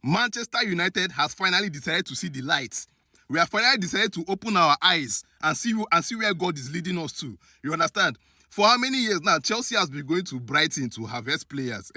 Manchester United has finally decided to see the light. We have finally decided to open our eyes and see where God is leading us to. You understand? For how many years now, Chelsea has been going to Brighton to harvest players.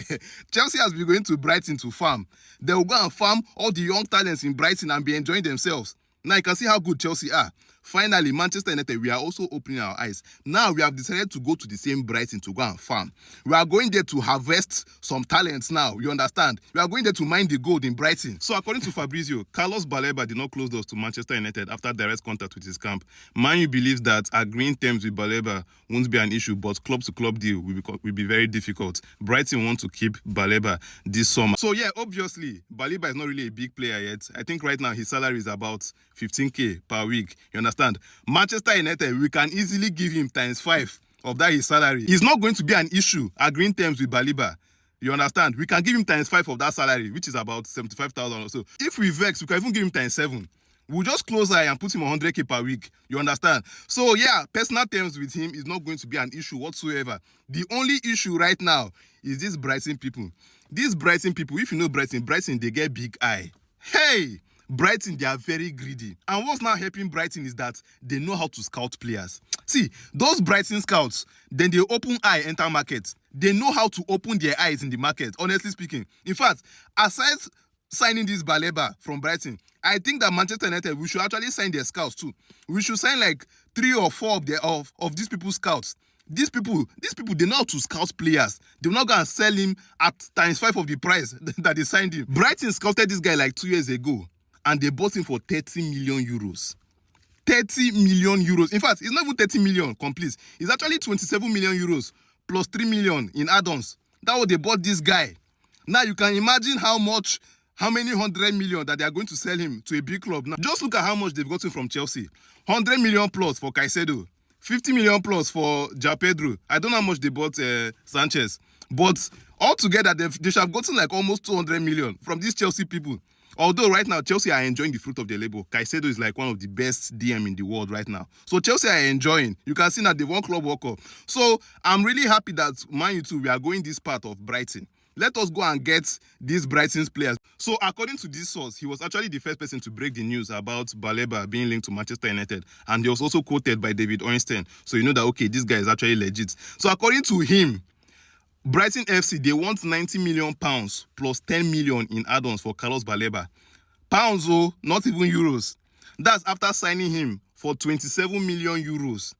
Chelsea has been going to Brighton to farm. They will go and farm all the young talents in Brighton and be enjoying themselves. Now you can see how good Chelsea are. Finally, Manchester United, we are also opening our eyes. Now we have decided to go to the same Brighton to go and farm. We are going there to harvest some talents now, you understand? We are going there to mine the gold in Brighton. So according to Fabrizio, Carlos Baleba did not close doors to Manchester United after direct contact with his camp. Man U believes that agreeing terms with Baleba won't be an issue, but club-to-club deal will be very difficult. Brighton want to keep Baleba this summer. So yeah, obviously, Baleba is not really a big player yet. I think right now his salary is about 15k per week, you understand? Manchester United, we can easily give him ×5 of that his salary. It's not going to be an issue agreeing terms with Baleba. You understand? We can give him ×5 of that salary, which is about 75,000 or so. If we vex, we can even give him ×7. We'll just close eye and put him on 100k per week. You understand? So yeah, personal terms with him is not going to be an issue whatsoever. The only issue right now is these Brighton people. These Brighton people, if you know Brighton, they get big eye. Hey! Brighton, they are very greedy. And what's now helping Brighton is that they know how to scout players. See, those Brighton scouts, then they open eye, enter market. They know how to open their eyes in the market, honestly speaking. In fact, aside signing this Baleba from Brighton, I think that Manchester United, we should actually sign their scouts too. We should sign like 3 or 4 of these people's scouts. These people, they know how to scout players. They will not go and sell him at ×5 of the price that they signed him. Brighton scouted this guy like 2 years ago, and they bought him for 30 million euros. 30 million euros. In fact, it's not even 30 million complete. It's actually 27 million euros plus 3 million in add-ons. That's what they bought this guy. Now you can imagine how many 100 million that they are going to sell him to a big club. Now, just look at how much they've gotten from Chelsea. 100 million plus for Caicedo. 50 million plus for João Pedro. I don't know how much they bought Sanchez. But altogether, they should have gotten like almost 200 million from these Chelsea people. Although right now, Chelsea are enjoying the fruit of their labor. Caicedo is like one of the best DM in the world right now. So Chelsea are enjoying. You can see that they won Club World Cup. So I'm really happy that Man U too, we are going this part of Brighton. Let us go and get these Brighton's players. So according to this source, he was actually the first person to break the news about Baleba being linked to Manchester United. And he was also quoted by David Ornstein. So you know that, okay, this guy is actually legit. So according to him, Brighton FC, they want £90 million plus 10 million in add-ons for Carlos Baleba. Pounds, oh, not even euros. That's after signing him for 27 million euros,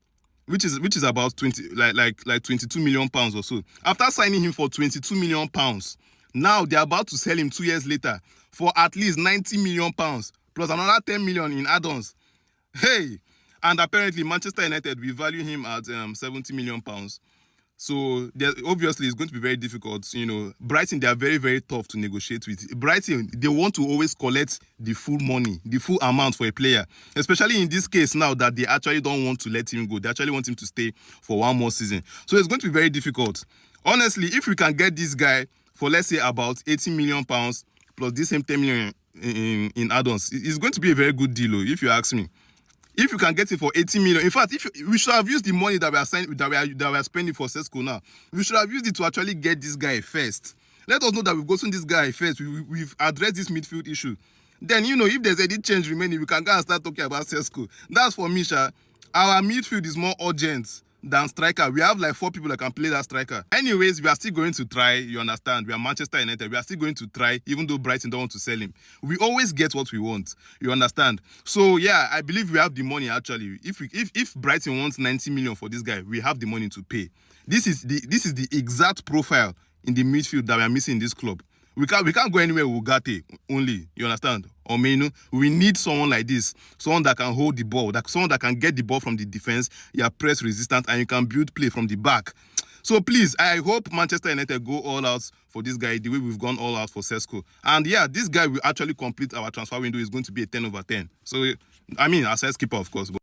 which is about 22 million pounds or so. After signing him for 22 million pounds, now they're about to sell him 2 years later for at least 90 million pounds plus another 10 million in add-ons. Hey! And apparently Manchester United, we value him at 70 million pounds. So obviously it's going to be very difficult. You know, Brighton, they are very, very tough to negotiate with. Brighton, they want to always collect the full money, the full amount for a player. Especially in this case now that they actually don't want to let him go. They actually want him to stay for 1 more season. So it's going to be very difficult. Honestly, if we can get this guy for, let's say, about 80 million pounds plus this same 10 million in add-ons, it's going to be a very good deal, if you ask me. If you can get it for 80 million, in fact, we should have used the money that we are spending for Sesko now. We should have used it to actually get this guy first. Let us know that we've gotten this guy first. We've addressed this midfield issue. Then, you know, if there's any change remaining, we can go and start talking about Sesko. That's for me, Sha. Our midfield is more urgent than striker. We have like 4 people that can play that striker. Anyways, we are still going to try, you understand. We are Manchester United. We are still going to try, even though Brighton don't want to sell him. We always get what we want, you understand. So yeah, I believe we have the money actually. If Brighton wants 90 million for this guy, we have the money to pay. This is the exact profile in the midfield that we are missing in this club. We can't go anywhere with Ugarte only, you understand? Or Menu. We need someone like this, someone that can hold the ball, someone that can get the ball from the defense, you are press resistant, and you can build play from the back. So please, I hope Manchester United go all out for this guy the way we've gone all out for Sesko. And yeah, this guy will actually complete our transfer window. Is going to be a 10/10. So, I mean, as keeper, of course.